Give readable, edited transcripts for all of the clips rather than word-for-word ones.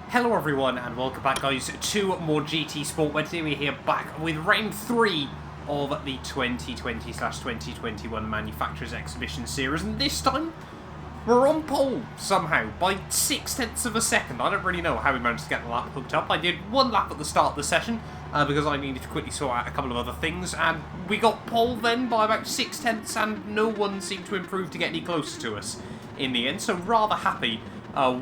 Hello everyone and welcome back guys to more GT Sport, where today we're here back with round 3 of the 2020/2021 Manufacturers Exhibition Series, and this time we're on pole somehow by 0.6 of a second. I don't really know how we managed to get the lap hooked up. I did one lap at the start of the session because I needed to quickly sort out a couple of other things, and we got pole then by about 0.6, and no one seemed to improve to get any closer to us in the end, so rather happy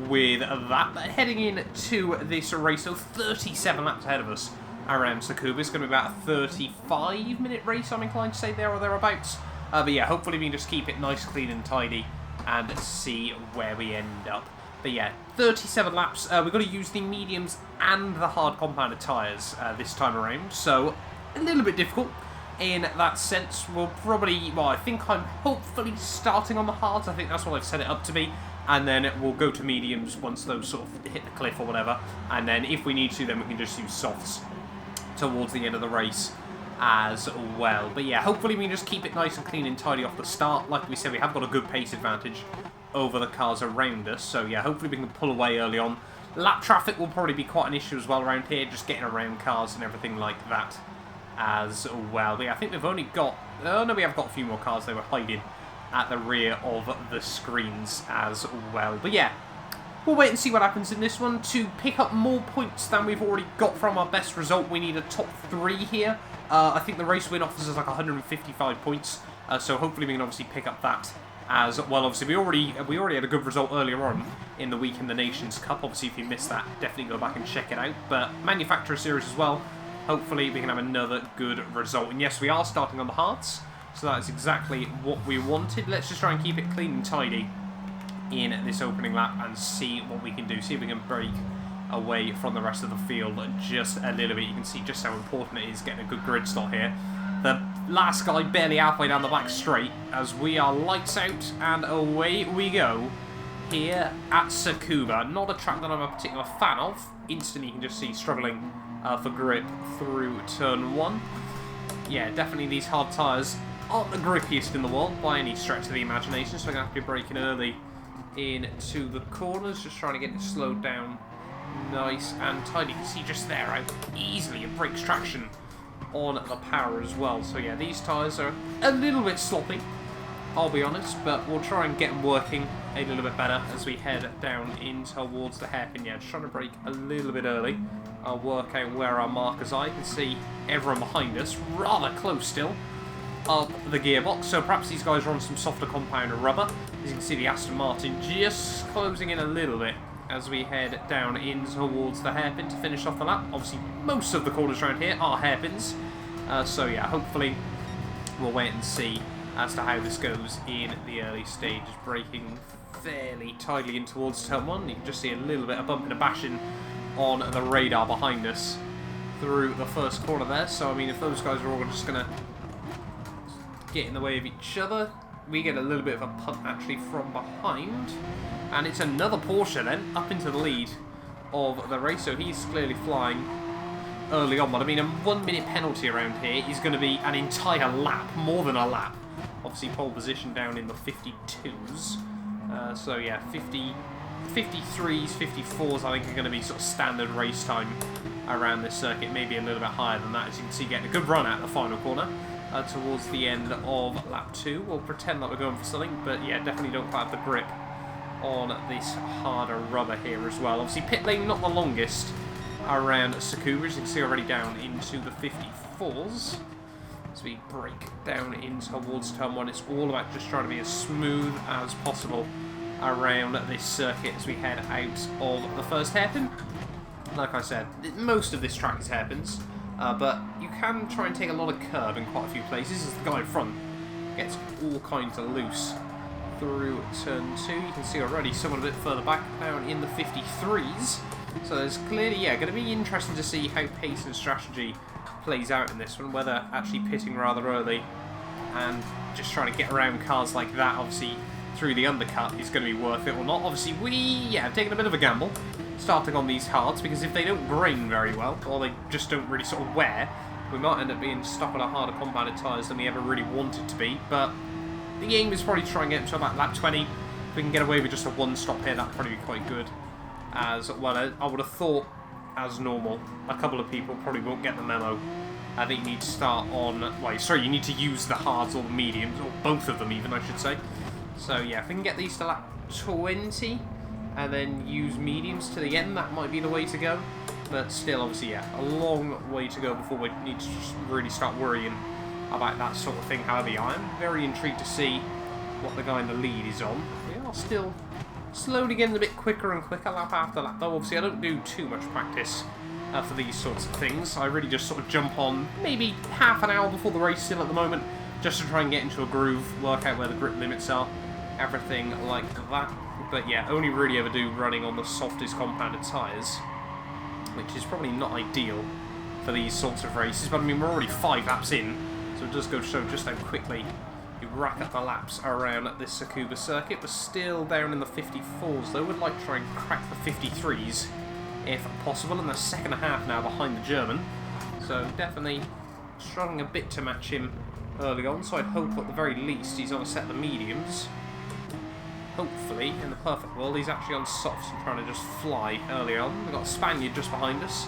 with that. But heading into this race, so 37 laps ahead of us around Tsukuba. It's going to be about a 35-minute race, I'm inclined to say, there or thereabouts. But yeah, hopefully we can just keep it nice, clean and tidy and see where we end up. But yeah, 37 laps. We've got to use the mediums and the hard compounded tyres this time around, so a little bit difficult in that sense. We'll probably, well, I think I'm hopefully starting on the hards. I think that's what I've set it up to be. And then we'll go to mediums once those sort of hit the cliff or whatever. And then if we need to, then we can just use softs towards the end of the race as well. But yeah, hopefully we can just keep it nice and clean and tidy off the start. Like we said, we have got a good pace advantage over the cars around us. So yeah, hopefully we can pull away early on. Lap traffic will probably be quite an issue as well around here, just getting around cars and everything like that as well. But yeah, I think we've only got... Oh no, we have got a few more cars. They were hiding at the rear of the screens as well. But yeah, we'll wait and see what happens in this one. To pick up more points than we've already got from our best result, we need a top 3 here. I think the race win offers us like 155 points, so hopefully we can obviously pick up that as well. Obviously, we already had a good result earlier on in the week in the Nations Cup. Obviously, if you missed that, definitely go back and check it out. But Manufacturer Series as well, hopefully we can have another good result. And yes, we are starting on the hards, so that's exactly what we wanted. Let's just try and keep it clean and tidy in this opening lap and see what we can do. See if we can break away from the rest of the field just a little bit. You can see just how important it is getting a good grid stop here. The last guy barely halfway down the back straight as we are lights out and away we go here at Tsukuba. Not a track that I'm a particular fan of. Instantly you can just see struggling for grip through turn 1. Yeah, definitely these hard tyres aren't the grippiest in the world by any stretch of the imagination, so I'm going to have to be braking early into the corners, just trying to get it slowed down nice and tidy. You can see just there how easily it breaks traction on the power as well. So yeah, these tyres are a little bit sloppy, I'll be honest, but we'll try and get them working a little bit better as we head down in towards the hairpin. Yeah, just trying to brake a little bit early. I'll work out where our markers are. You can see everyone behind us, rather close still, up the gearbox, so perhaps these guys are on some softer compound rubber. As you can see, the Aston Martin just closing in a little bit as we head down in towards the hairpin to finish off the lap. Obviously, most of the corners around here are hairpins, so yeah, hopefully we'll wait and see as to how this goes in the early stages. Braking fairly tidily in towards turn 1. You can just see a little bit of bumping and bashing on the radar behind us through the first corner there. So I mean, if those guys are all just going to get in the way of each other, we get a little bit of a punt actually from behind, and it's another Porsche then up into the lead of the race. So he's clearly flying early on, but I mean, a 1-minute penalty around here is going to be an entire lap, more than a lap. Obviously pole position down in the 52s, so yeah, 53s, 54s I think are going to be sort of standard race time around this circuit, maybe a little bit higher than that. As you can see, getting a good run at the final corner towards the end of lap 2. We'll pretend that we're going for something, but yeah, definitely don't quite have the grip on this harder rubber here as well. Obviously pit lane not the longest around Tsukuba, as you can see already down into the 54s. As we break down in towards turn 1, it's all about just trying to be as smooth as possible around this circuit as we head out of the first hairpin. Like I said, most of this track is hairpins, but you can try and take a lot of curb in quite a few places as the guy in front gets all kinds of loose through turn 2. You can see already someone a bit further back down in the 53s. So there's clearly, yeah, going to be interesting to see how pace and strategy plays out in this one, whether actually pitting rather early and just trying to get around cars like that, obviously through the undercut, is going to be worth it or not. Obviously we have taken a bit of a gamble starting on these hards, because if they don't grain very well, or they just don't really sort of wear, we might end up being stuck on a harder compounded tyres than we ever really wanted to be. But the aim is probably to try and get to about lap 20. If we can get away with just a 1 stop here, that'd probably be quite good as well. I would have thought, as normal, a couple of people probably won't get the memo. I think you need to start on... Well, sorry, you need to use the hards or the mediums, or both of them even, I should say. So, yeah, if we can get these to lap 20, and then use mediums to the end, that might be the way to go. But still, obviously, yeah, a long way to go before we need to really start worrying about that sort of thing. However, yeah, I'm very intrigued to see what the guy in the lead is on. We are still slowly getting a bit quicker and quicker lap after lap, though. Obviously, I don't do too much practice for these sorts of things. I really just sort of jump on maybe half an hour before the race still at the moment, just to try and get into a groove, work out where the grip limits are, everything like that. But yeah, only really ever do running on the softest compounded tyres, which is probably not ideal for these sorts of races. But I mean, we're already 5 laps in, so it does go to show just how quickly you rack up the laps around this Tsukuba circuit. We're still down in the 54s, though. Would like to try and crack the 53s if possible, in the second half now behind the German. So definitely struggling a bit to match him early on, so I'd hope at the very least he's on a set of the mediums. Hopefully, in the perfect world, he's actually on softs and trying to just fly early on. We've got a Spaniard just behind us,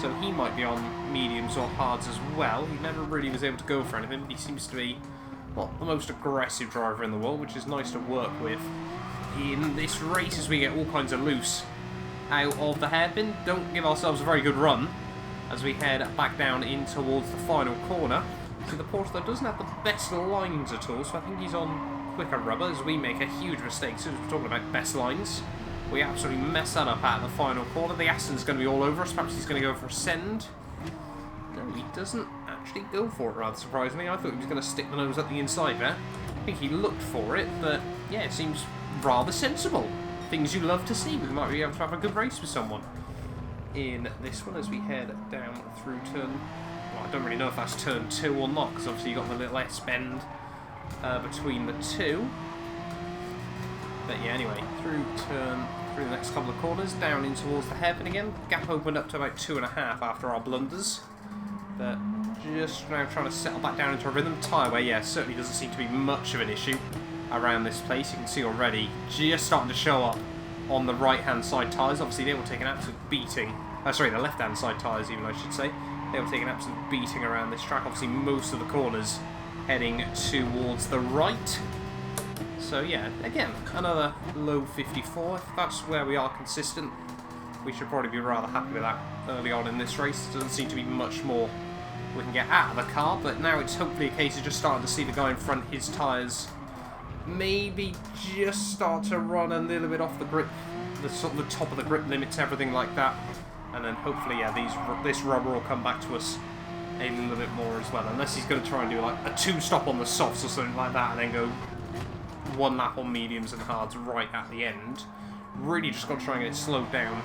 so he might be on mediums or hards as well. He never really was able to go for anything, but he seems to be, well, the most aggressive driver in the world, which is nice to work with in this race as we get all kinds of loose out of the hairpin. Don't give ourselves a very good run as we head back down in towards the final corner. So the Porsche, though, doesn't have the best lines at all, so I think he's on quicker rubber as we make a huge mistake. So we're talking about best lines, we absolutely mess that up at the final corner. The Aston's going to be all over us. Perhaps he's going to go for a send. No, he doesn't actually go for it, rather surprisingly. I thought he was going to stick the nose at the inside there. I think he looked for it, but yeah, it seems rather sensible. Things you love to see. We might be able to have a good race with someone in this one as we head down through turn... Well, I don't really know if that's turn 2 or not, because obviously you've got the little S-bend between the two. But yeah, anyway, through the next couple of corners, down in towards the hairpin again. Gap opened up to about 2.5 after our blunders. But just now trying to settle back down into a rhythm. Tyre wear, yeah, certainly doesn't seem to be much of an issue around this place. You can see already just starting to show up on the right-hand side tyres. Obviously, they will take an absolute beating. Sorry, the left-hand side tyres, even, I should say. They will take an absolute beating around this track. Obviously, most of the corners heading towards the right. So, yeah, again, another low 54. If that's where we are consistent, we should probably be rather happy with that early on in this race. There doesn't seem to be much more we can get out of the car, but now it's hopefully a case of just starting to see the guy in front, his tyres maybe just start to run a little bit off the grip, the sort of the top of the grip limits, everything like that, and then hopefully, yeah, this rubber will come back to us a little bit more as well, unless he's going to try and do like a 2-stop on the softs or something like that, and then go 1 lap on mediums and hards right at the end. Really just got to try and get it slowed down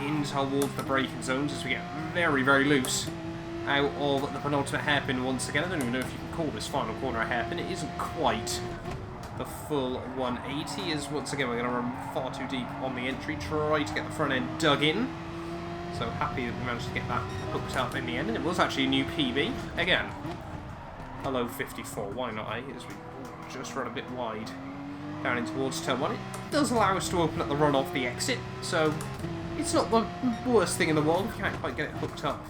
in towards the braking zones as we get very, very loose out of the penultimate hairpin once again. I don't even know if you can call this final corner a hairpin. It isn't quite the full 180, as once again we're going to run far too deep on the entry, try to get the front end dug in. So happy that we managed to get that hooked up in the end, and it was actually a new PB. Again, a low 54, why not, eh? As we just run a bit wide down in towards turn 1. It does allow us to open up the run off the exit, so it's not the worst thing in the world if you can't quite get it hooked up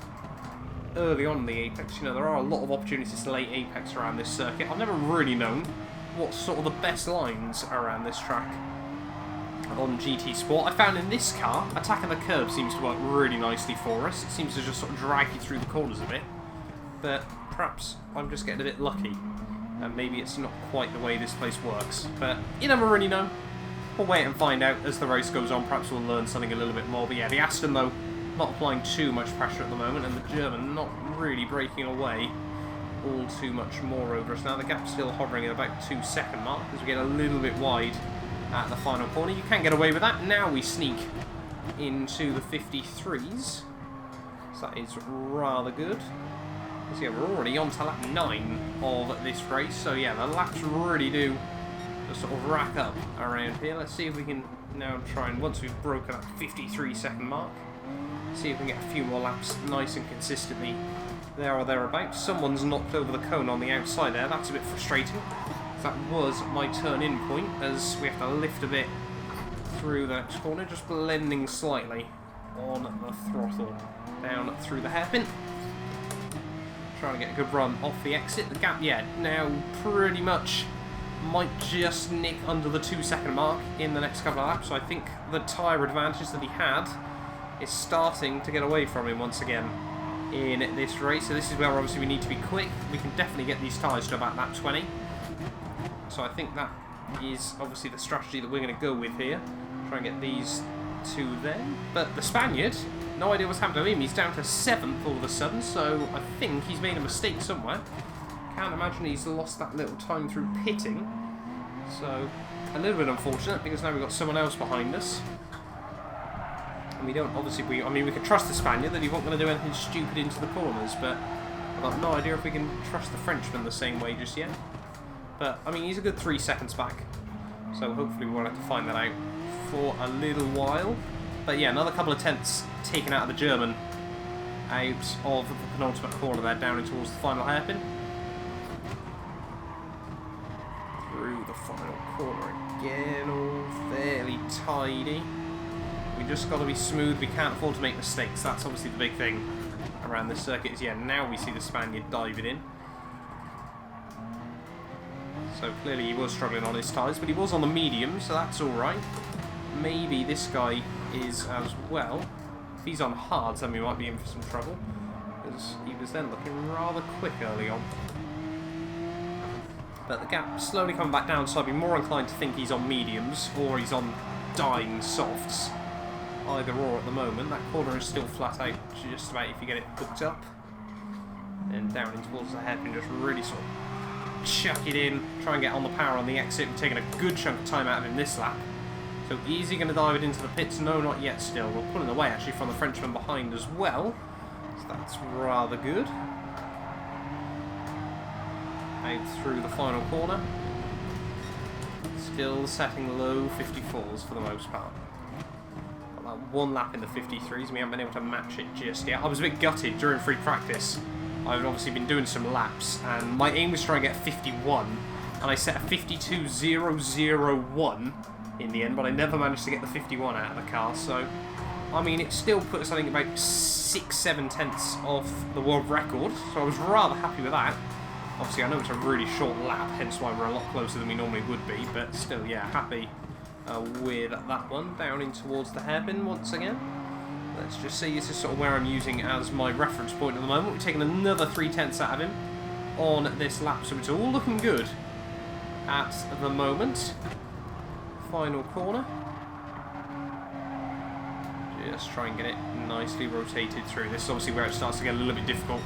early on in the apex. You know, there are a lot of opportunities to late apex around this circuit. I've never really known what's sort of the best lines around this track on GT Sport. I found in this car, attacking the curb seems to work really nicely for us. It seems to just sort of drag you through the corners a bit, but perhaps I'm just getting a bit lucky, and maybe it's not quite the way this place works. But you never really know. We'll wait and find out as the race goes on. Perhaps we'll learn something a little bit more. But yeah, the Aston, though, not applying too much pressure at the moment, and the German not really breaking away all too much more over us. Now the gap's still hovering at about 2-second mark as we get a little bit wide at the final corner. You can get away with that. Now we sneak into the 53s. So that is rather good. So yeah, we're already on to lap 9 of this race. So yeah, the laps really do just sort of rack up around here. Let's see if we can now try and, once we've broken that 53-second mark, see if we can get a few more laps nice and consistently there or thereabouts. Someone's knocked over the cone on the outside there. That's a bit frustrating. That was my turn-in point, as we have to lift a bit through the next corner, just blending slightly on the throttle. Down through the hairpin. Trying to get a good run off the exit. The gap, yeah, now pretty much might just nick under the 2-second mark in the next couple of laps. So I think the tyre advantage that he had is starting to get away from him once again in this race. So this is where obviously we need to be quick. We can definitely get these tyres to about lap 20. So I think that is obviously the strategy that we're going to go with here. Try and get these two then. But the Spaniard, no idea what's happened to him. He's down to 7th all of a sudden, so I think he's made a mistake somewhere. Can't imagine he's lost that little time through pitting. So, a little bit unfortunate, because now we've got someone else behind us. And we don't, obviously, I mean, we could trust the Spaniard that he wasn't going to do anything stupid into the corners, but I've got no idea if we can trust the Frenchman the same way just yet. But, I mean, he's a good 3 seconds back, so hopefully we won't have to find that out for a little while. But yeah, another couple of tenths taken out of the German out of the penultimate corner there, down in towards the final hairpin. Through the final corner again, all fairly tidy. We just got to be smooth, we can't afford to make mistakes. That's obviously the big thing around this circuit is, yeah, now we see the Spaniard diving in. So clearly he was struggling on his tyres, but he was on the medium, so that's alright. Maybe this guy is as well. If he's on hards, then we might be in for some trouble, because he was then looking rather quick early on. But the gap slowly coming back down, so I'd be more inclined to think he's on mediums, or he's on dying softs. Either or at the moment. That corner is still flat out just about if you get it hooked up. And down in towards the hairpin, just really sort of chuck it in, try and get on the power on the exit. We're taking a good chunk of time out of him this lap. So is he going to dive it into the pits? No, not yet still. We're pulling away actually from the Frenchman behind as well. So that's rather good. Out through the final corner. Still setting low 54s for the most part. Got that one lap in the 53s. We haven't been able to match it just yet. I was a bit gutted during free practice. I've obviously been doing some laps, and my aim was to try and get 51, and I set a 52.001 in the end, but I never managed to get the 51 out of the car. So, I mean, it still put us, I think, about 6-7 tenths off the world record, so I was rather happy with that. Obviously, I know it's a really short lap, hence why we're a lot closer than we normally would be, but still, yeah, happy with that one. Down in towards the hairpin once again. Let's just see, this is sort of where I'm using as my reference point at the moment. We're taking another 3 tenths out of him on this lap, so it's all looking good at the moment. Final corner. Just try and get it nicely rotated through. This is obviously where it starts to get a little bit difficult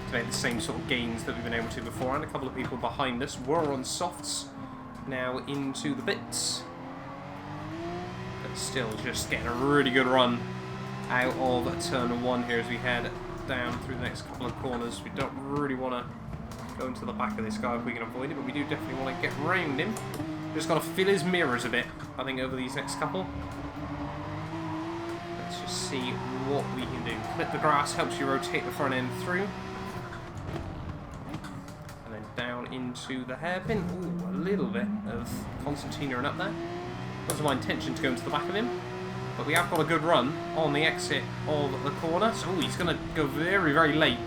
to make the same sort of gains that we've been able to before. And a couple of people behind us were on softs, now into the bits. But still just getting a really good run out of turn 1 here as we head down through the next couple of corners. We don't really want to go into the back of this guy if we can avoid it, but we do definitely want to get round him. Just got to fill his mirrors a bit, I think, over these next couple. Let's just see what we can do. Clip the grass helps you rotate the front end through. And then down into the hairpin. Ooh, a little bit of Constantina up there. Wasn't my intention to go into the back of him, but we have got a good run on the exit of the corner. So he's going to go very, very late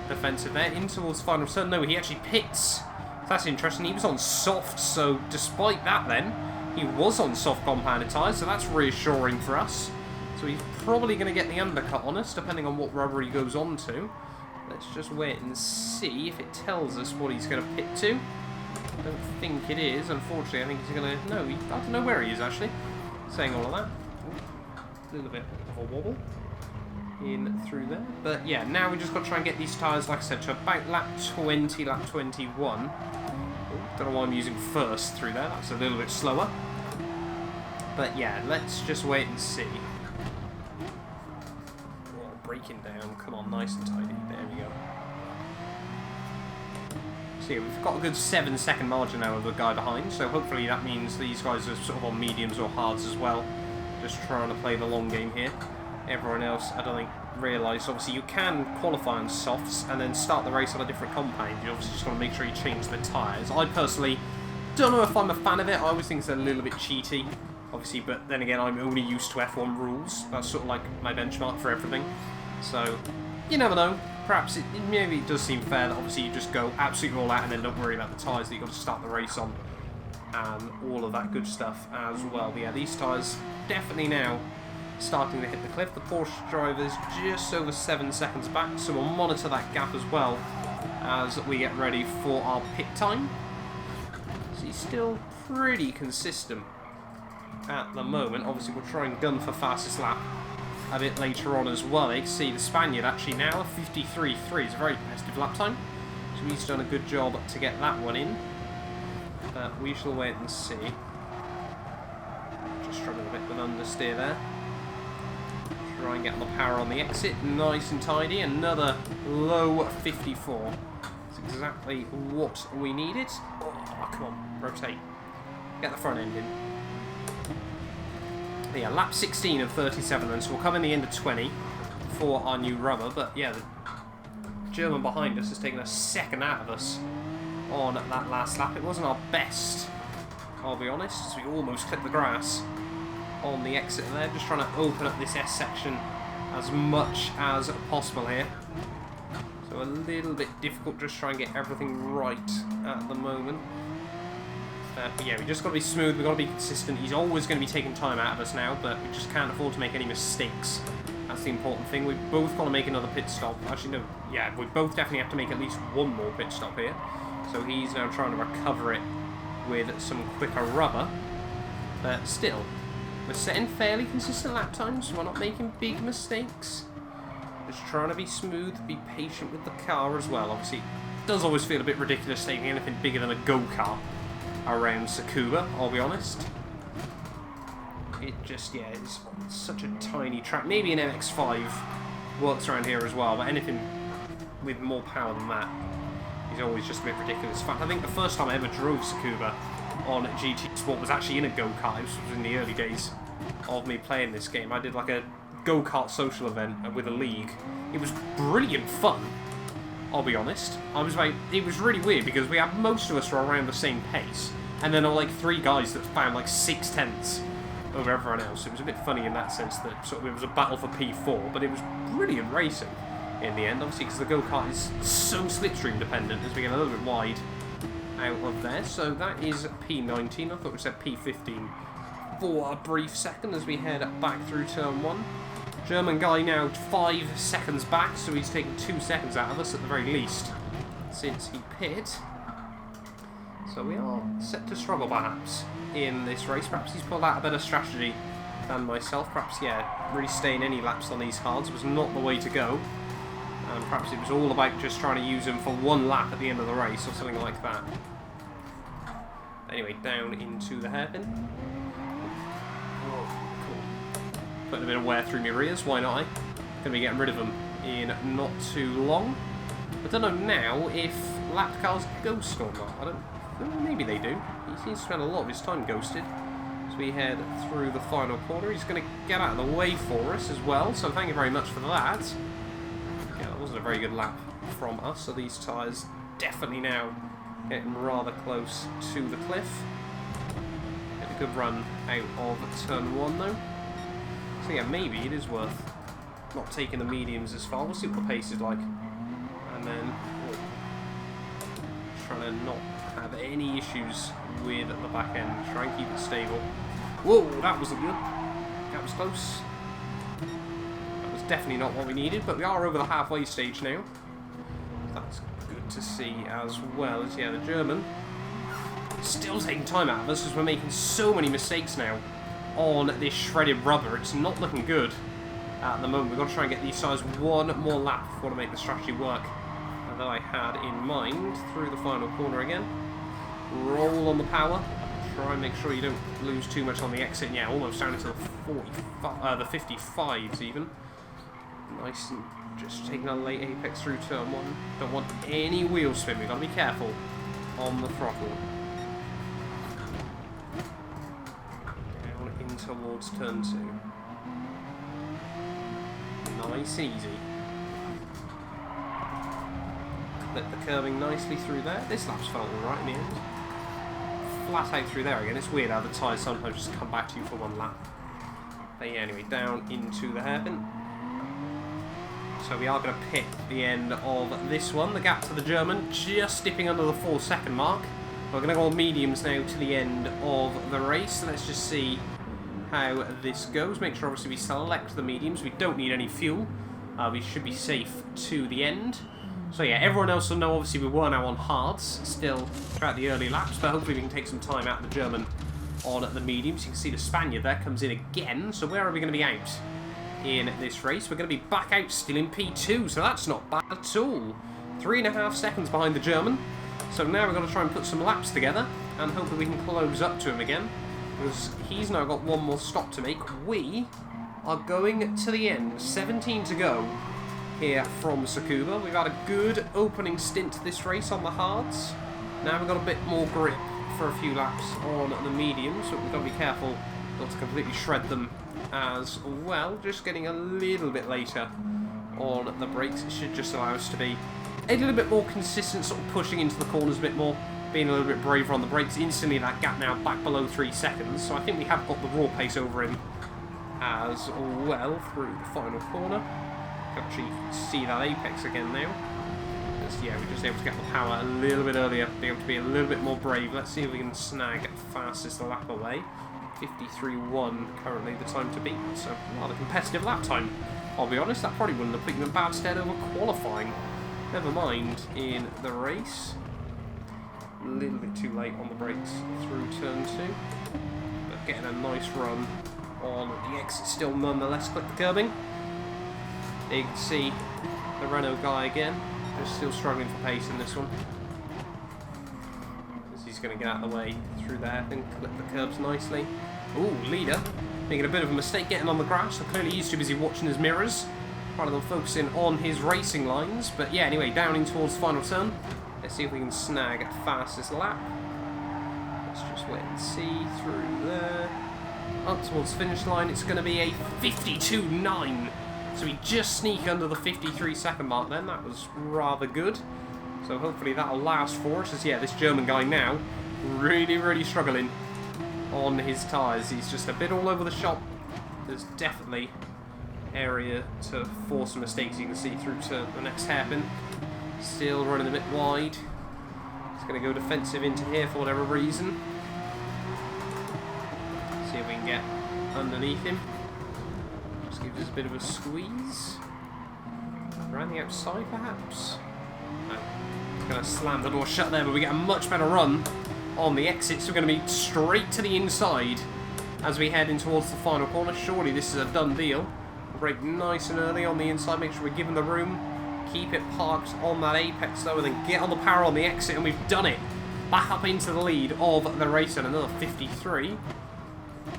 defensive there, in towards the final turn. No, he actually pits. That's interesting. He was on soft, so despite that then, he was on soft compounded tyres, so that's reassuring for us. So he's probably going to get the undercut on us, depending on what rubber he goes on to. Let's just wait and see if it tells us what he's going to pit to. I don't think it is, unfortunately. I think he's going to... No, I don't know where he is, actually. Saying all of that. A little bit of a wobble in through there. But yeah, now we just got to try and get these tyres, like I said, to about lap 20, lap 21. Don't know why I'm using first through there. That's a little bit slower. But yeah, let's just wait and see. Oh, breaking down. Come on, nice and tidy. There we go. So yeah, we've got a good 7-second margin now of the guy behind. So hopefully that means these guys are sort of on mediums or hards as well. Just trying to play the long game here. Everyone else, I don't think, realised. Obviously, you can qualify on softs and then start the race on a different compound. You obviously just want to make sure you change the tyres. I personally don't know if I'm a fan of it. I always think it's a little bit cheaty. obviously, but then again, I'm only used to F1 rules. That's sort of like my benchmark for everything. So, you never know. Perhaps maybe it does seem fair that obviously you just go absolutely all out and then don't worry about the tyres that you've got to start the race on and all of that good stuff as well. But yeah, these tyres definitely now starting to hit the cliff. The Porsche driver's just over 7 seconds back, so we'll monitor that gap as well as we get ready for our pit time. So he's still pretty consistent at the moment. Obviously, we'll try and gun for fastest lap a bit later on as well. You can see the Spaniard actually now, 53.3. It's a very competitive lap time. So he's done a good job to get that one in. But we shall wait and see. Just struggling a bit with understeer there. Try and get the power on the exit. Nice and tidy. Another low 54. That's exactly what we needed. Oh, come on. Rotate. Get the front end in. But yeah, lap 16 of 37 then, so we'll come in the end of 20 for our new rubber. But yeah, the German behind us has taken a second out of us on that last lap. It wasn't our best, I'll be honest, as we almost clipped the grass on the exit there. Just trying to open up this S section as much as possible here. So a little bit difficult, just try and get everything right at the moment. But yeah, we just got to be smooth, we've got to be consistent. He's always going to be taking time out of us now, but we just can't afford to make any mistakes. That's the important thing. We've both got to make another pit stop. Actually, no, yeah, we both definitely have to make at least one more pit stop here. So he's now trying to recover it with some quicker rubber. But still, we're setting fairly consistent lap times. We're not making big mistakes. Just trying to be smooth, be patient with the car as well. Obviously, it does always feel a bit ridiculous taking anything bigger than a go-kart around Tsukuba, I'll be honest. It just, yeah, it's such a tiny track. Maybe an MX-5 works around here as well, but anything with more power than that is always just a bit ridiculous. In fact, I think the first time I ever drove Tsukuba on GTE Sport was actually in a go-kart. This was in the early days of me playing this game. I did like a go-kart social event with a league. It was brilliant fun, I'll be honest. It was really weird because we had most of us were around the same pace, and then there were like 3 guys that found like 6/10 over everyone else. It was a bit funny in that sense that sort of it was a battle for P4, but it was brilliant racing in the end, obviously because the go-kart is so slipstream dependent as we get a little bit wide out of there. So that is P19. I thought we said P15 for a brief second as we head back through turn 1. German guy now 5 seconds back, so he's taken 2 seconds out of us at the very least since he pit. So we are set to struggle perhaps in this race. Perhaps he's pulled out a better strategy than myself. Perhaps, yeah, really staying any laps on these hards was not the way to go. And perhaps it was all about just trying to use them for 1 lap at the end of the race or something like that. Anyway, down into the hairpin. Putting a bit of wear through my rears, why not? Going to be getting rid of them in not too long. I don't know now if lap cars ghost or not. I don't. Maybe they do. He seems to spend a lot of his time ghosted. As we head through the final corner, he's going to get out of the way for us as well. So thank you very much for that. Yeah, that wasn't a very good lap from us. So these tyres definitely now getting rather close to the cliff. Get a good run out of turn 1 though. So yeah, maybe it is worth not taking the mediums as far. We'll see what the pace is like. And then trying to not have any issues with the back end. Try and keep it stable. Whoa, that wasn't good. That was close. That was definitely not what we needed, but we are over the halfway stage now. That's good to see as well. As yeah, the German still taking time out of us as we're making so many mistakes now on this shredded rubber. It's not looking good at the moment. We've got to try and get these tyres 1 more lap before to make the strategy work that I had in mind. Through the final corner again. Roll on the power. Try and make sure you don't lose too much on the exit. Yeah, almost down into the 55s even. Nice and just taking a late apex through turn 1. Don't want any wheel spin. We've got to be careful on the throttle. Towards turn 2. Nice and easy. Clip the curving nicely through there. This lap's felt alright in the end. flat out through there again. It's weird how the tyres sometimes just come back to you for one lap. But yeah, anyway, down into the hairpin. So we are going to pick the end of this one. The gap to the German just dipping under the 4-second mark. We're going to go on mediums now to the end of the race. So let's just see how this goes. Make sure obviously we select the mediums. We don't need any fuel. We should be safe to the end. So yeah, everyone else will know obviously we were now on hards still throughout the early laps, but hopefully we can take some time out of the German on the mediums. You can see the Spaniard there comes in again. So where are we going to be out in this race? We're going to be back out still in P2, so that's not bad at all. 3.5 seconds behind the German. So now we're going to try and put some laps together and hopefully we can close up to him again, because he's now got one more stop to make. We are going to the end. 17 to go here from Tsukuba. We've had a good opening stint this race on the hards. Now we've got a bit more grip for a few laps on the mediums, but we've got to be careful not to completely shred them as well. Just getting a little bit later on the brakes. It should just allow us to be a little bit more consistent, sort of pushing into the corners a bit more, being a little bit braver on the brakes. Instantly that gap now back below 3 seconds, so I think we have got the raw pace over him as well through the final corner. You can actually see that apex again now. Because, yeah, we're just able to get the power a little bit earlier, be able to be a little bit more brave. Let's see if we can snag fastest lap away. 53.1 currently the time to beat, so rather competitive lap time. I'll be honest, that probably wouldn't have put you in bad stead over qualifying. Never mind in the race. A little bit too late on the brakes through turn 2. But getting a nice run on the exit still nonetheless. Click the curbing. There you can see the Renault guy again. Just still struggling for pace in this one. As he's going to get out of the way through there and clip the curbs nicely. Ooh, leader. Making a bit of a mistake getting on the grass. So clearly he's too busy watching his mirrors rather than focusing on his racing lines. But yeah, anyway, down in towards the final turn. Let's see if we can snag fastest lap. Let's just wait and see through there. Up towards the finish line, it's going to be a 52.9. So we just sneak under the 53-second mark then. That was rather good. So hopefully that'll last for us. As yeah, this German guy now really struggling on his tyres. He's just a bit all over the shop. There's definitely area to force some mistakes. You can see through to the next hairpin. Still running a bit wide. He's going to go defensive into here for whatever reason. See if we can get underneath him. Just gives us a bit of a squeeze. Around the outside perhaps? No. He's going to slam the door shut there, but we get a much better run on the exit. So we're going to be straight to the inside as we head in towards the final corner. Surely this is a done deal. Brake nice and early on the inside, make sure we're given the room. Keep it parked on that apex though, and then get on the power on the exit, and we've done it. Back up into the lead of the race at another 53.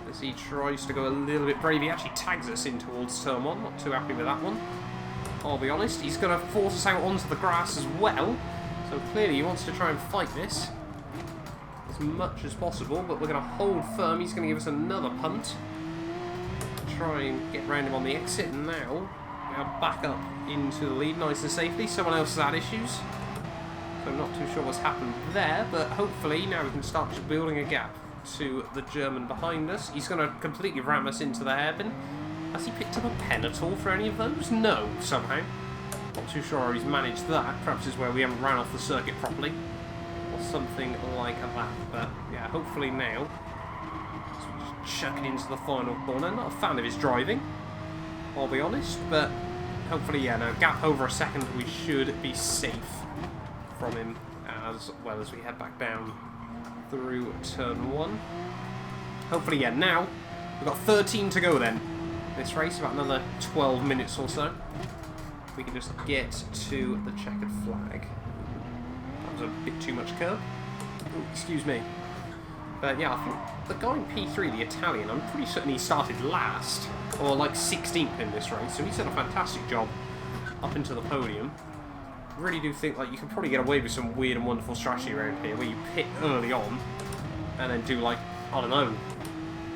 As he tries to go a little bit brave, he actually tags us in towards turn 1. Not too happy with that one. I'll be honest, he's going to force us out onto the grass as well. So clearly he wants to try and fight this as much as possible, but we're going to hold firm. He's going to give us another punt. Try and get round him on the exit, and now we are back up into the lead nice and safely. Someone else has had issues, so I'm not too sure what's happened there, but hopefully now we can start just building a gap to the German behind us. He's going to completely ram us into the hairpin. Has he picked up a pen at all for any of those? No, somehow. Not too sure how he's managed that. Perhaps it's where we haven't ran off the circuit properly, or something like that. But yeah, hopefully now chucking into the final corner. Not a fan of his driving, I'll be honest, but hopefully, yeah, no, gap over a second, we should be safe from him as well as we head back down through turn 1. Hopefully, yeah, now we've got 13 to go then. This race, about another 12 minutes or so. We can just get to the checkered flag. That was a bit too much curb. Ooh, excuse me. But yeah, I think the guy in P3, the Italian, I'm pretty certain he started last, or like 16th in this race, so he's done a fantastic job up into the podium. I really do think like you could probably get away with some weird and wonderful strategy around here, where you pit early on, and then do like, I don't know,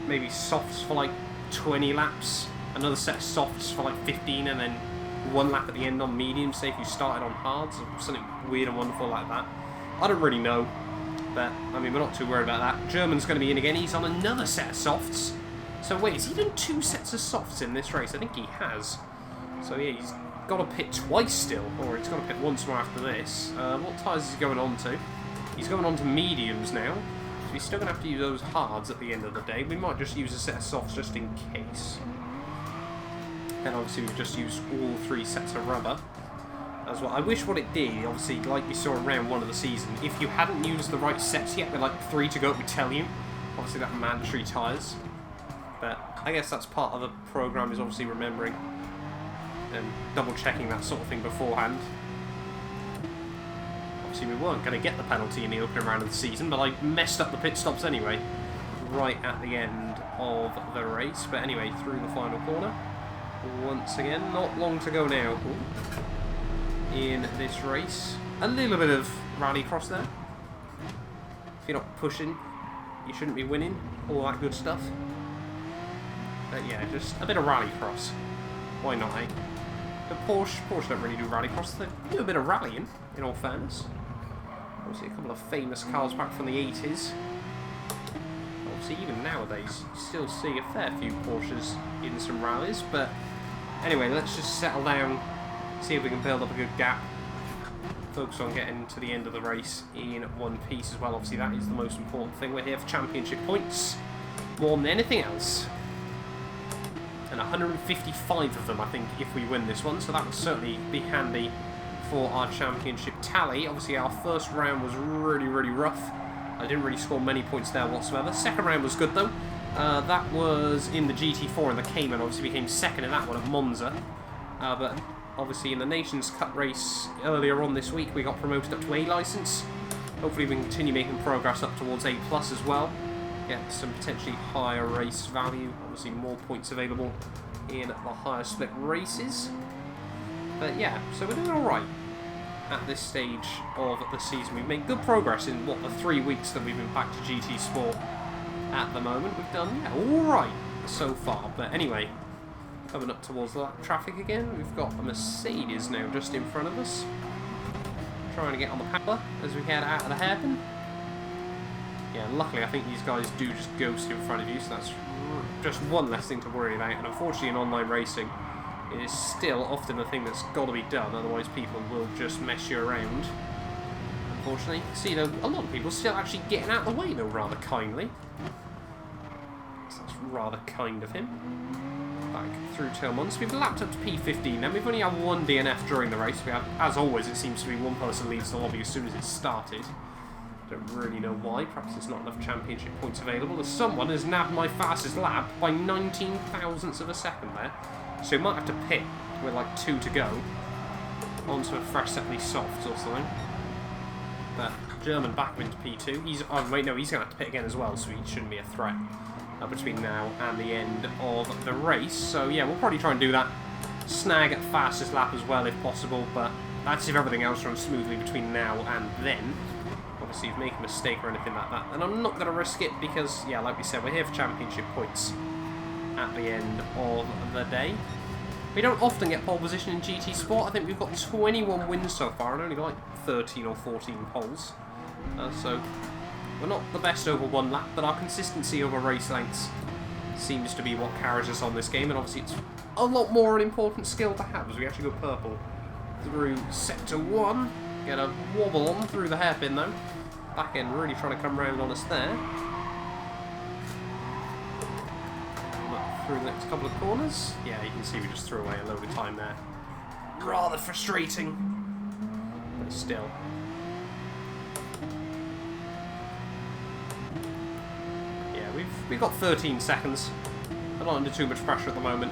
maybe softs for like 20 laps, another set of softs for like 15, and then one lap at the end on medium, say if you started on hards, or something weird and wonderful like that. I don't really know. But, I mean, we're not too worried about that. German's going to be in again. He's on another set of softs. So, wait, has he done 2 sets of softs in this race? I think he has. So, yeah, he's got to pit twice still. Or he's got to pit once more after this. What tyres is he going on to? He's going on to mediums now. So, he's still going to have to use those hards at the end of the day. We might just use a set of softs just in case. And obviously, we've just used all 3 sets of rubber. As well. I wish what it did, obviously, like we saw in round 1 of the season, if you hadn't used the right sets yet, with like 3 to go, it would tell you. Obviously, that mandatory tyres. But I guess that's part of the program, is obviously remembering and double checking that sort of thing beforehand. Obviously, we weren't going to get the penalty in the opening round of the season, but I messed up the pit stops anyway, right at the end of the race. But anyway, through the final corner, once again, not long to go now. Ooh. In this race. A little bit of rallycross there. If you're not pushing, you shouldn't be winning. All that good stuff. But yeah, just a bit of rallycross. Why not, eh? The Porsche don't really do rallycross. They do a bit of rallying, in all fairness. Obviously, a couple of famous cars back from the 80s. Obviously, even nowadays, you still see a fair few Porsches in some rallies. But anyway, let's just settle down. See if we can build up a good gap. Focus on getting to the end of the race in one piece as well. Obviously, that is the most important thing. We're here for championship points more than anything else. And 155 of them, I think, if we win this one. So that would certainly be handy for our championship tally. Obviously, our first round was really, really rough. I didn't really score many points there whatsoever. Second round was good, though. That was in the GT4 and the Cayman. Obviously, became second in that one at Monza. But obviously in the Nations Cup race earlier on this week, we got promoted up to A licence. Hopefully we can continue making progress up towards A+ as well. Get some potentially higher race value. Obviously more points available in the higher split races. But yeah, so we're doing alright at this stage of the season. We've made good progress in, what, the 3 weeks that we've been back to GT Sport at the moment. We've done, yeah, alright so far. But anyway, coming up towards the traffic again, we've got a Mercedes now just in front of us. Trying to get on the power as we head out of the hairpin. Yeah, luckily I think these guys do just ghost in front of you, so that's just one less thing to worry about. And unfortunately in online racing, it is still often a thing that's got to be done, otherwise people will just mess you around. Unfortunately, see, though, a lot of people still actually getting out of the way, though, rather kindly. So that's rather kind of him. Back through turn 1. So we've lapped up to P15 then. We've only had 1 DNF during the race. We have, as always, it seems to be one person leaves the lobby as soon as it started. Don't really know why. Perhaps there's not enough championship points available, as someone has nabbed my fastest lap by 19 thousandths of a second there. So we might have to pit with like 2 to go onto a fresh set of these softs or something. But German back into P2. He's, oh wait, no, he's going to have to pit again as well, so he shouldn't be a threat between now and the end of the race. So yeah, we'll probably try and do that. Snag at fastest lap as well if possible, but that's if everything else runs smoothly between now and then. Obviously, if you make a mistake or anything like that, and I'm not going to risk it because, yeah, like we said, we're here for championship points at the end of the day. We don't often get pole position in GT Sport. I think we've got 21 wins so far and only got like 13 or 14 poles. So we're not the best over one lap, but our consistency over race lengths seems to be what carries us on this game, and obviously it's a lot more an important skill to have as we actually go purple through sector 1. Get a wobble on through the hairpin though. Back end really trying to come round on us there. Look through the next couple of corners. Yeah, you can see we just threw away a load of time there. Rather frustrating, but still. We've got 13 seconds. I'm not under too much pressure at the moment.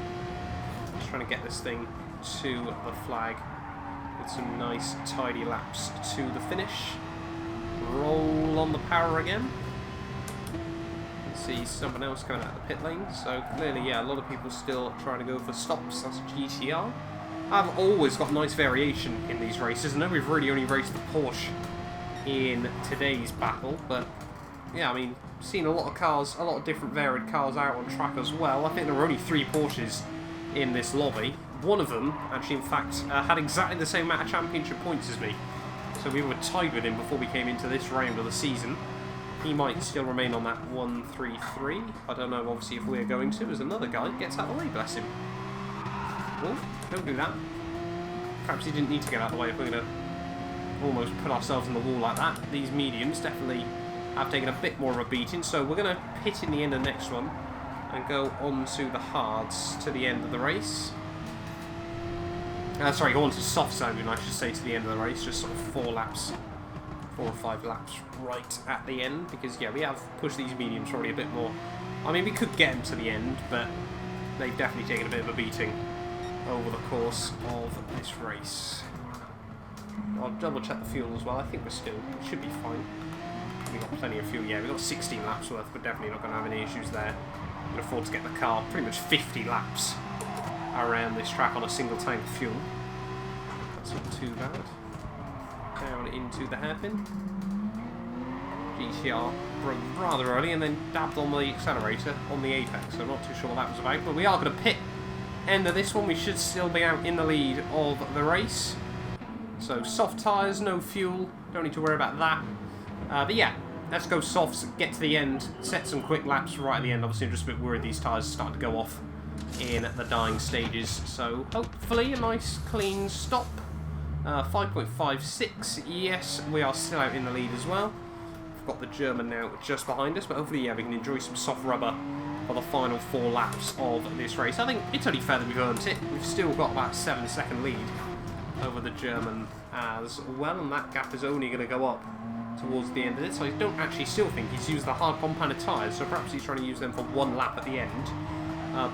Just trying to get this thing to the flag with some nice tidy laps to the finish. Roll on the power again. You can see someone else coming out of the pit lane. So clearly, yeah, a lot of people still trying to go for stops. That's GTR. I've always got nice variation in these races. I know we've really only raced the Porsche in today's battle, but yeah, I mean, seen a lot of cars, a lot of different varied cars out on track as well. I think there were only 3 Porsches in this lobby. One of them, actually, in fact, had exactly the same amount of championship points as me. So we were tied with him before we came into this round of the season. He might still remain on that 1-3-3. I don't know, obviously, if we're going to, as another guy gets out of the way, bless him. Oh, don't do that. Perhaps he didn't need to get out of the way if we're going to almost put ourselves in the wall like that. These mediums definitely have taken a bit more of a beating, so we're going to pit in the end of the next one and go on to the hards to the end of the race. Sorry, go on to soft sounding, I should say, to the end of the race. Just sort of 4 or 5 laps right at the end, because yeah, we have pushed these mediums probably a bit more. I mean, we could get them to the end, but they've definitely taken a bit of a beating over the course of this race. I'll double check the fuel as well. I think we should be fine. We've got plenty of fuel. Yeah, we've got 16 laps worth. We're definitely not going to have any issues there. We can afford to get the car pretty much 50 laps around this track on a single tank of fuel. That's not too bad. Down into the hairpin. GTR broke rather early and then dabbed on the accelerator on the apex, so I'm not too sure what that was about, but we are going to pit. End of this one, we should still be out in the lead of the race. So soft tyres, no fuel, don't need to worry about that. But yeah, let's go softs, get to the end, set some quick laps right at the end. Obviously I'm just a bit worried these tyres are starting to go off in the dying stages, so hopefully a nice clean stop. 5.56, yes, we are still out in the lead as well. We've got the German now just behind us, but hopefully, yeah, we can enjoy some soft rubber for the final 4 laps of this race. I think it's only fair that we've earned it. We've still got about 7-second lead over the German as well, and that gap is only going to go up towards the end of it, so I don't actually still think he's used the hard compounded tyres, so perhaps he's trying to use them for 1 lap at the end.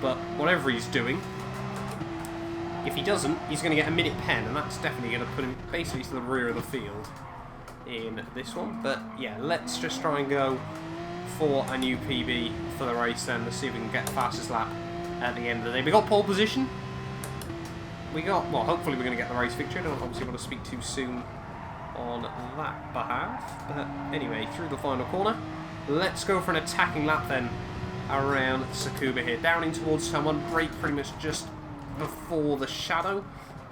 But whatever he's doing, if he doesn't, he's going to get a minute pen, and that's definitely going to put him basically to the rear of the field in this one. But yeah, let's just try and go for a new PB for the race then. Let's see if we can get the fastest lap at the end of the day. We got pole position. Well, hopefully we're going to get the race victory. I don't obviously want to speak too soon on that behalf. But anyway, through the final corner, let's go for an attacking lap then around Tsukuba here. Down in towards someone, brake pretty much just before the shadow,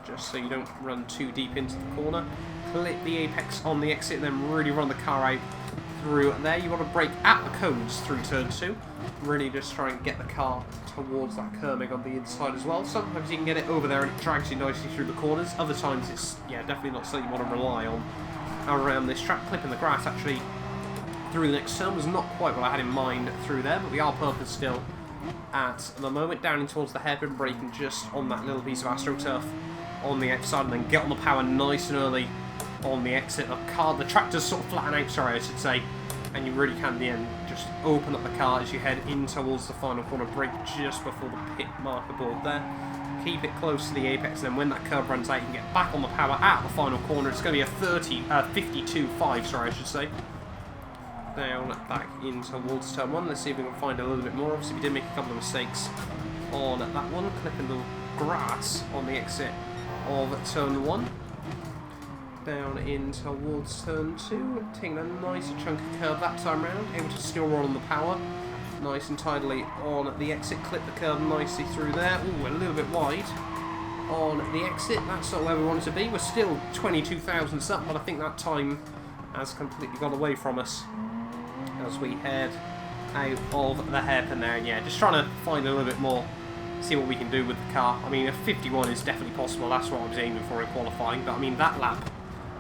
just so you don't run too deep into the corner. Clip the apex on the exit, then really run the car out through there. You want to brake at the cones through turn 2. Really just try and get the car towards that curving on the inside as well. Sometimes you can get it over there and it drags you nicely through the corners. Other times it's, yeah, definitely not something you want to rely on around this track. Clipping the grass actually through the next turn was not quite what I had in mind through there, but we are purpose still at the moment. Down in towards the hairpin, braking just on that little piece of AstroTurf on the outside, and then get on the power nice and early on the exit. The tractor's sort of flatten out, sorry I should say, and you really can in the end just open up the car as you head in towards the final corner. Brake just before the pit marker board there. Keep it close to the apex, and then when that curve runs out you can get back on the power at the final corner. It's going to be a 52.5, sorry I should say. Down back in towards turn 1. Let's see if we can find a little bit more. Obviously we did make a couple of mistakes on that one, clipping the grass on the exit of turn 1. Down in towards turn 2, taking a nice chunky curve that time round, able to still roll on the power nice and tidily on the exit, clip the curve nicely through there. Ooh, a little bit wide on the exit. That's not where we wanted to be. We're still 22 thousandths up, but I think that time has completely gone away from us as we head out of the hairpin there. And yeah, just trying to find a little bit more, see what we can do with the car. I mean, a 51 is definitely possible. That's what I was aiming for in qualifying. But I mean, that lap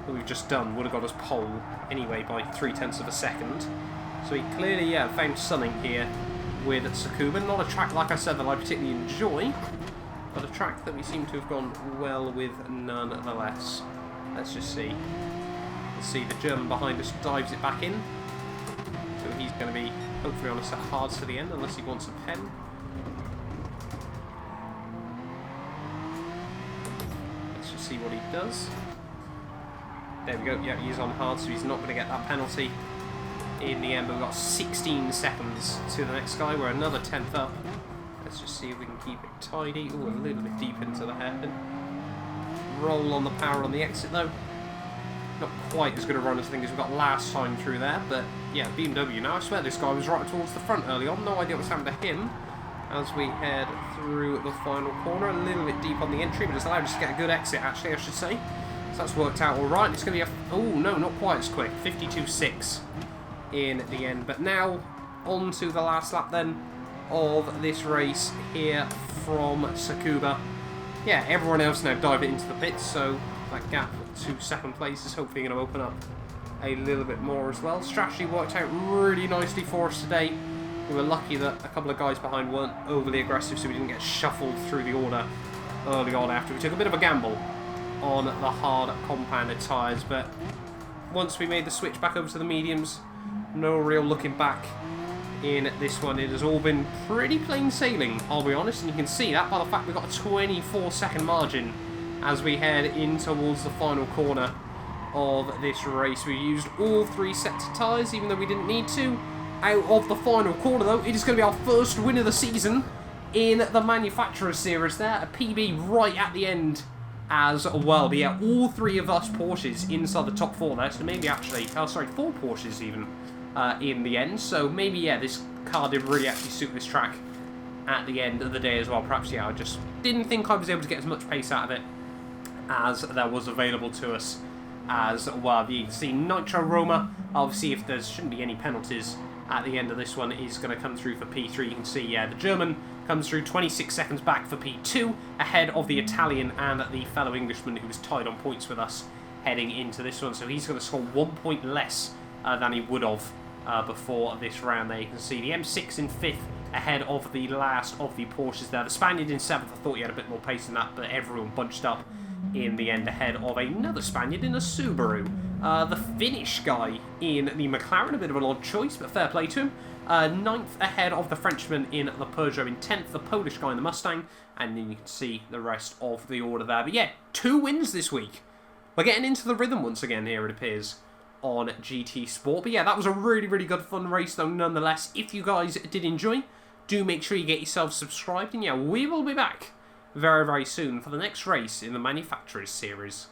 that we've just done would have got us pole anyway by 0.3 of a second. So he clearly, yeah, found something here with Tsukuba. Not a track, like I said, that I particularly enjoy, but a track that we seem to have gone well with nonetheless. Let's just see. Let's see, the German behind us dives it back in. So he's going to be hopefully on a set hards to the end, unless he wants a pen. Let's just see what he does. There we go, yeah, he's on hard, so he's not going to get that penalty in the end, but we've got 16 seconds to the next guy. We're another 10th up. Let's just see if we can keep it tidy. Ooh, a little bit deep into the hairpin. Roll on the power on the exit though. Not quite as good a run as I think as we got last time through there, but yeah, BMW now. I swear this guy was right towards the front early on. No idea what's happened to him as we head through the final corner. A little bit deep on the entry, but it's allowed us to get a good exit actually, I should say. So that's worked out all right. It's going to be a... Oh, no, not quite as quick. 52.6 in the end. But now, on to the last lap then of this race here from Tsukuba. Yeah, everyone else now diving into the pits, so that gap to second place is hopefully going to open up a little bit more as well. Strategy worked out really nicely for us today. We were lucky that a couple of guys behind weren't overly aggressive, so we didn't get shuffled through the order early on after. We took a bit of a gamble on the hard compounded tyres, but once we made the switch back over to the mediums, no real looking back in this one. It has all been pretty plain sailing, I'll be honest, and you can see that by the fact we've got a 24-second margin as we head in towards the final corner of this race. We used all 3 sets of tyres, even though we didn't need to. Out of the final corner, though, it is going to be our first win of the season in the Manufacturers Series there. A PB right at the end as well. But yeah, all 3 of us Porsches inside the top 4 there. So maybe actually, oh sorry, 4 Porsches even in the end. So maybe, yeah, this car did really actually suit this track at the end of the day as well. Perhaps, yeah, I just didn't think I was able to get as much pace out of it as there was available to us as well. You can see Nitro Roma, obviously if there shouldn't be any penalties at the end of this one, is going to come through for P3. You can see, yeah, the German comes through 26 seconds back for P2, ahead of the Italian and the fellow Englishman who was tied on points with us heading into this one. So he's going to score 1 point less than he would have before this round there. You can see the M6 in 5th, ahead of the last of the Porsches there. The Spaniard in 7th, I thought he had a bit more pace than that, but everyone bunched up in the end ahead of another Spaniard in a Subaru. The Finnish guy in the McLaren, a bit of an odd choice, but fair play to him. 9th ahead of the Frenchman in the Peugeot in 10th, the Polish guy in the Mustang, and then you can see the rest of the order there. But yeah, 2 wins this week. We're getting into the rhythm once again here, it appears, on GT Sport. But yeah, that was a really, really good fun race though, nonetheless. If you guys did enjoy, do make sure you get yourselves subscribed, and yeah, we will be back very, very soon for the next race in the Manufacturers Series.